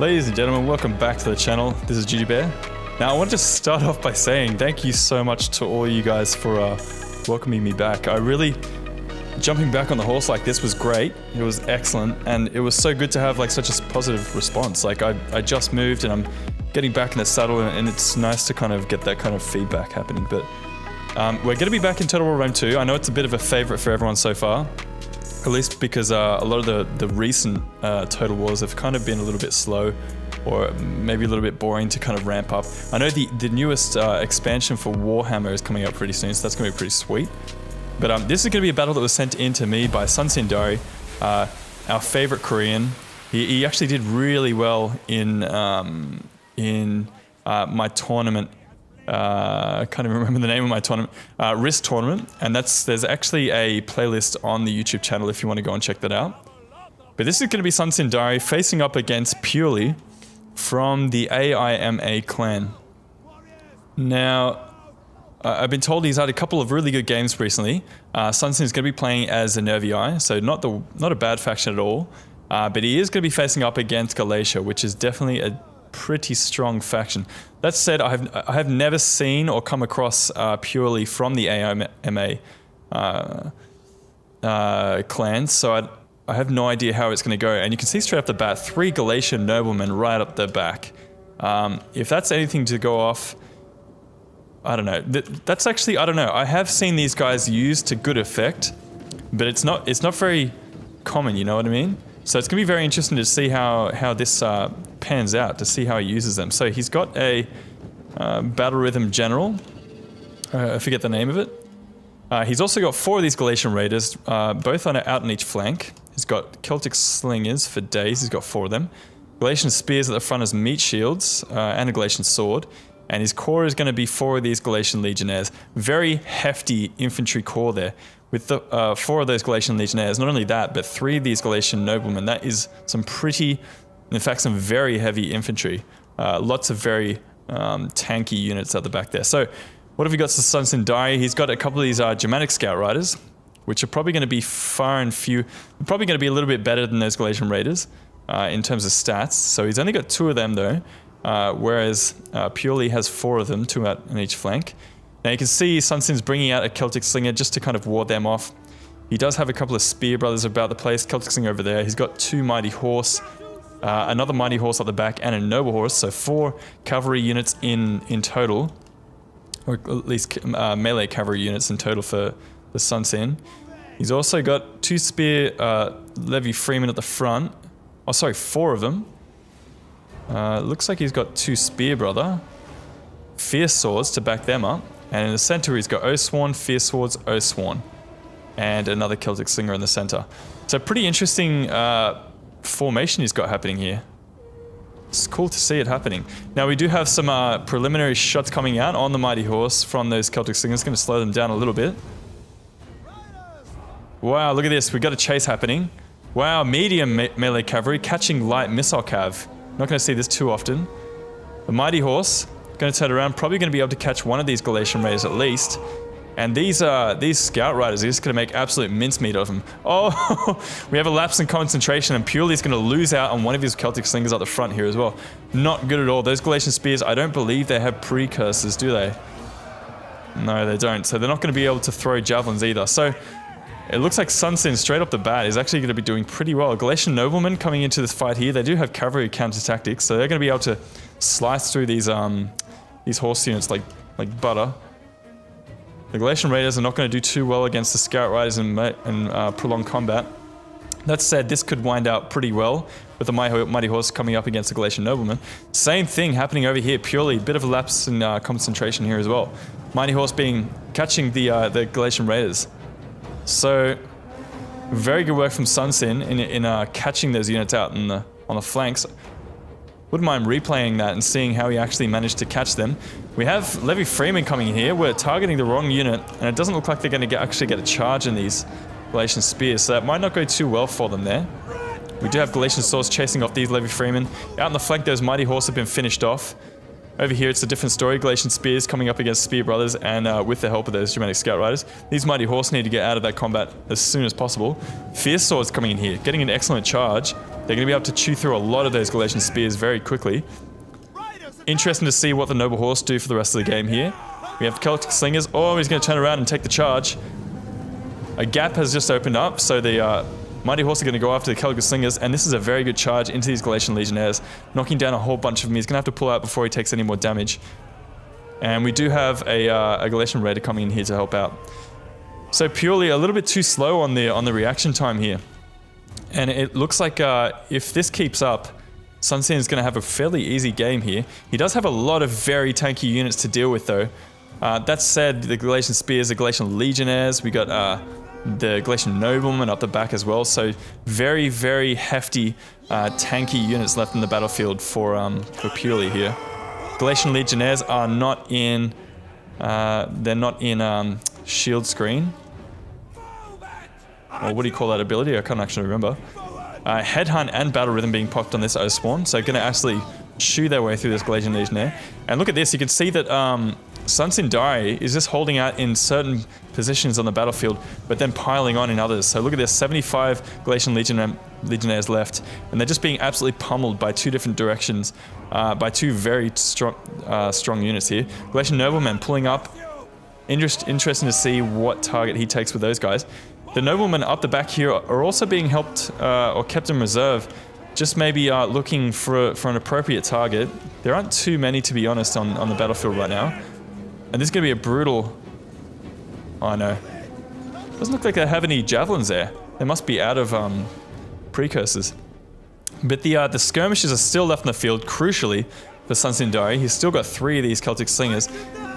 Ladies and gentlemen, welcome back to the channel. This is Jujubear. Now I want to just start off by saying thank you so much to all you guys for welcoming me back. Jumping back on the horse like this was great. It was excellent, and it was so good to have like such a positive response. Like I just moved and I'm getting back in the saddle, and it's nice to kind of get that kind of feedback happening. But we're going to be back in Total War Rome 2. I know it's a bit of a favorite for everyone so far. At least because a lot of the recent Total Wars have kind of been a little bit slow, or maybe a little bit boring to kind of ramp up. I know the newest expansion for Warhammer is coming out pretty soon, so that's going to be pretty sweet. But this is going to be a battle that was sent in to me by SunsinDiary, our favorite Korean. He actually did really well in my tournament. I can't even remember the name of my tournament. Risk tournament, and there's actually a playlist on the YouTube channel if you want to go and check that out. But this is going to be SunsinDiary facing up against Purely from the AIMA clan. Now, I've been told he's had a couple of really good games recently. Sunsin's going to be playing as a NERVII, so not a bad faction at all. But he is going to be facing up against Galatia, which is definitely a pretty strong faction. That said, I have never seen or come across Purely from the AIMA clan, so I have no idea how it's going to go. And you can see straight off the bat, 3 Galatian noblemen right up the back. If that's anything to go off, I don't know. That's actually, I don't know. I have seen these guys used to good effect, but it's not very common, you know what I mean? So it's going to be very interesting to see how this pans out, to see how he uses them. So he's got a Battle Rhythm General. I forget the name of it. He's also got 4 of these Galatian Raiders, both out on each flank. He's got Celtic Slingers for days. He's got 4 of them. Galatian Spears at the front as meat shields, and a Galatian Sword. And his core is going to be 4 of these Galatian Legionnaires. Very hefty infantry core there. With the 4 of those Galatian Legionnaires, not only that, but 3 of these Galatian noblemen. That is some pretty, in fact, some very heavy infantry. Lots of very tanky units at the back there. So, what have we got to SunsinDiary? He's got a couple of these Germanic Scout Riders, which are probably going to be far and few. Probably going to be a little bit better than those Galatian Raiders in terms of stats. So he's only got 2 of them though, whereas Purely has 4 of them, 2 out on each flank. Now you can see Sunsin's bringing out a Celtic Slinger just to kind of ward them off. He does have a couple of Spear Brothers about the place. Celtic Slinger over there. He's got 2 Mighty Horse, another Mighty Horse at the back, and a Noble Horse. So 4 cavalry units in total, or at least melee cavalry units in total for the Sunsin. He's also got 2 Spear Levy Freemen at the front. Oh, sorry, 4 of them. Looks like he's got 2 Spear Brother, Fierce Swords to back them up. And in the center, he's got Oathsworn, Fierce Swords, Oathsworn, and another Celtic Slinger in the center. So pretty interesting formation he's got happening here. It's cool to see it happening. Now we do have some preliminary shots coming out on the Mighty Horse from those Celtic Slingers. Going to slow them down a little bit. Wow, look at this. We got a chase happening. Wow, medium melee cavalry catching light missile cav. Not going to see this too often. The Mighty Horse going to turn around, probably going to be able to catch one of these Galatian Raiders at least. And these Scout Riders are just going to make absolute mincemeat of them. Oh, we have a lapse in concentration, and Purely's going to lose out on one of his Celtic Slingers at the front here as well. Not good at all. Those Galatian Spears, I don't believe they have precursors, do they? No, they don't. So they're not going to be able to throw javelins either. So it looks like Sunsin straight off the bat is actually going to be doing pretty well. Galatian Noblemen coming into this fight here, they do have cavalry counter tactics, so they're going to be able to slice through these horse units like butter. The Galatian Raiders are not going to do too well against the Scout Riders in prolonged combat. That said, this could wind out pretty well with the Mighty Horse coming up against the Galatian Nobleman. Same thing happening over here, Purely. Bit of a lapse in concentration here as well. Mighty Horse catching the Galatian Raiders. So, very good work from Sunsin in catching those units out on the flanks. Wouldn't mind replaying that and seeing how he actually managed to catch them. We have Levy Freeman coming in here. We're targeting the wrong unit, and it doesn't look like they're going to actually get a charge in these Galatian Spears, so that might not go too well for them there. We do have Galatian Swords chasing off these Levy Freemen. Out in the flank, those Mighty Horse have been finished off. Over here, it's a different story. Galatian Spears coming up against Spear Brothers, and with the help of those Germanic Scout Riders. These Mighty Horse need to get out of that combat as soon as possible. Fierce Swords coming in here, getting an excellent charge. They're going to be able to chew through a lot of those Galatian spears very quickly. Interesting to see what the Noble Horse do for the rest of the game here. We have the Celtic Slingers. Oh, he's going to turn around and take the charge. A gap has just opened up, so the Mighty Horse are going to go after the Celtic Slingers, and this is a very good charge into these Galatian Legionnaires, knocking down a whole bunch of them. He's going to have to pull out before he takes any more damage. And we do have a Galatian Raider coming in here to help out. So purely a little bit too slow on the reaction time here. And it looks like if this keeps up, Sunsin is going to have a fairly easy game here. He does have a lot of very tanky units to deal with though. That said, the Galatian Spears, the Galatian Legionnaires, we got the Galatian Noblemen up the back as well. So very, very hefty tanky units left in the battlefield for purely here. Galatian Legionnaires are not in, they're not in shield screen. Or what do you call that ability? I can't actually remember. Headhunt and Battle Rhythm being popped on this O-Spawn, so going to actually chew their way through this Galatian Legionnaire. And look at this, you can see that SunsinDiary is just holding out in certain positions on the battlefield, but then piling on in others. So look at this, 75 Galatian Legionnaires left, and they're just being absolutely pummeled by two different directions, by two very strong units here. Galatian Noblemen pulling up. Interesting to see what target he takes with those guys. The Noblemen up the back here are also being helped or kept in reserve, just maybe looking for an appropriate target. There aren't too many, to be honest, on the battlefield right now. And this is going to be a brutal... Oh no. Doesn't look like they have any javelins there. They must be out of precursors. But the skirmishers are still left in the field, crucially, for SunsinDiary. He's still got 3 of these Celtic Slingers.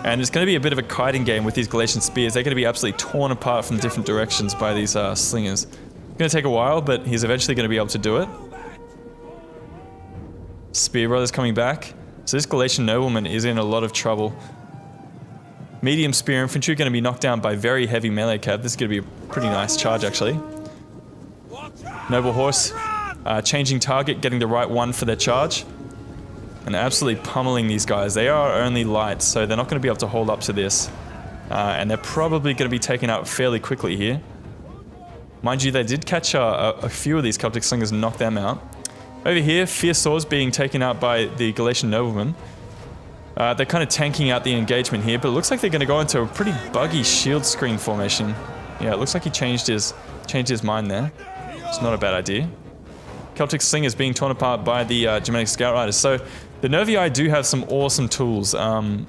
And it's going to be a bit of a kiting game with these Galatian Spears. They're going to be absolutely torn apart from different directions by these Slingers. It's going to take a while, but he's eventually going to be able to do it. Spear Brothers coming back. So this Galatian Nobleman is in a lot of trouble. Medium Spear Infantry going to be knocked down by very heavy melee cav. This is going to be a pretty nice charge, actually. Noble Horse changing target, getting the right one for their charge. And absolutely pummeling these guys. They are only light, so they're not going to be able to hold up to this. And they're probably going to be taken out fairly quickly here. Mind you, they did catch a few of these Celtic Slingers and knock them out. Over here, Fierce Swords being taken out by the Galatian Noblemen. They're kind of tanking out the engagement here, but it looks like they're going to go into a pretty buggy shield screen formation. Yeah, it looks like he changed his mind there. It's not a bad idea. Celtic Slingers being torn apart by the Germanic Scout Riders. So the NERVII do have some awesome tools. And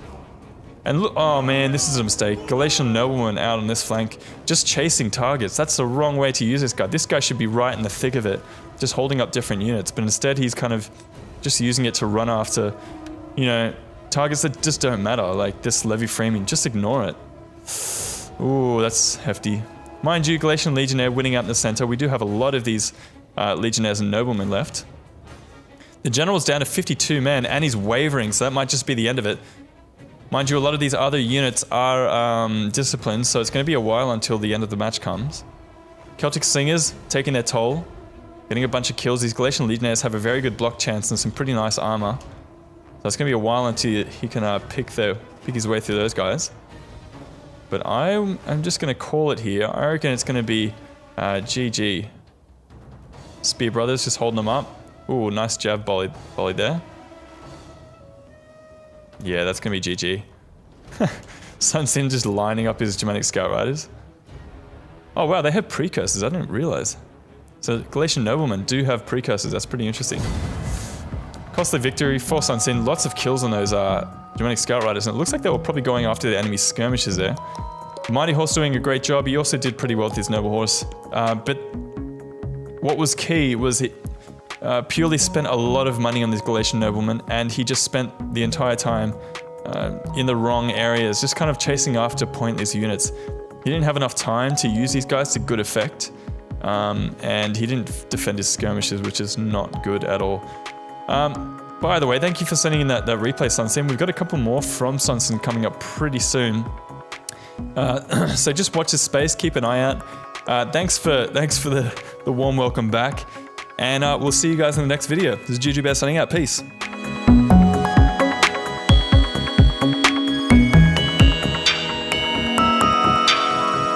look, oh man, this is a mistake. Galatian Nobleman out on this flank, just chasing targets. That's the wrong way to use this guy. This guy should be right in the thick of it, just holding up different units. But instead, he's kind of just using it to run after, you know, targets that just don't matter. Like this levy framing, just ignore it. Ooh, that's hefty. Mind you, Galatian Legionnaire winning out in the center. We do have a lot of these Legionnaires and Noblemen left. The general's down to 52 men, and he's wavering, so that might just be the end of it. Mind you, a lot of these other units are disciplined, so it's going to be a while until the end of the match comes. Celtic Slingers taking their toll, getting a bunch of kills. These Galatian Legionnaires have a very good block chance and some pretty nice armor. So it's going to be a while until he can pick his way through those guys. But I'm just going to call it here. I reckon it's going to be GG. Spear Brothers just holding them up. Ooh, nice jab volley there. Yeah, that's going to be GG. Sunsin just lining up his Germanic Scout Riders. Oh wow, they have precursors. I didn't realize. So Galatian Noblemen do have precursors. That's pretty interesting. Costly victory for Sunsin. Lots of kills on those Germanic Scout Riders. And it looks like they were probably going after the enemy skirmishers there. Mighty Horse doing a great job. He also did pretty well with his Noble Horse. But what was key was he purely spent a lot of money on this Galatian Nobleman, and he just spent the entire time in the wrong areas, just kind of chasing after pointless units. He didn't have enough time to use these guys to good effect, and he didn't defend his skirmishers, which is not good at all. By the way, thank you for sending in that replay, Sunsin. We've got a couple more from Sunsin coming up pretty soon. So just watch this space, keep an eye out. Thanks for the warm welcome back, and we'll see you guys in the next video. This is Jujubear signing out. Peace.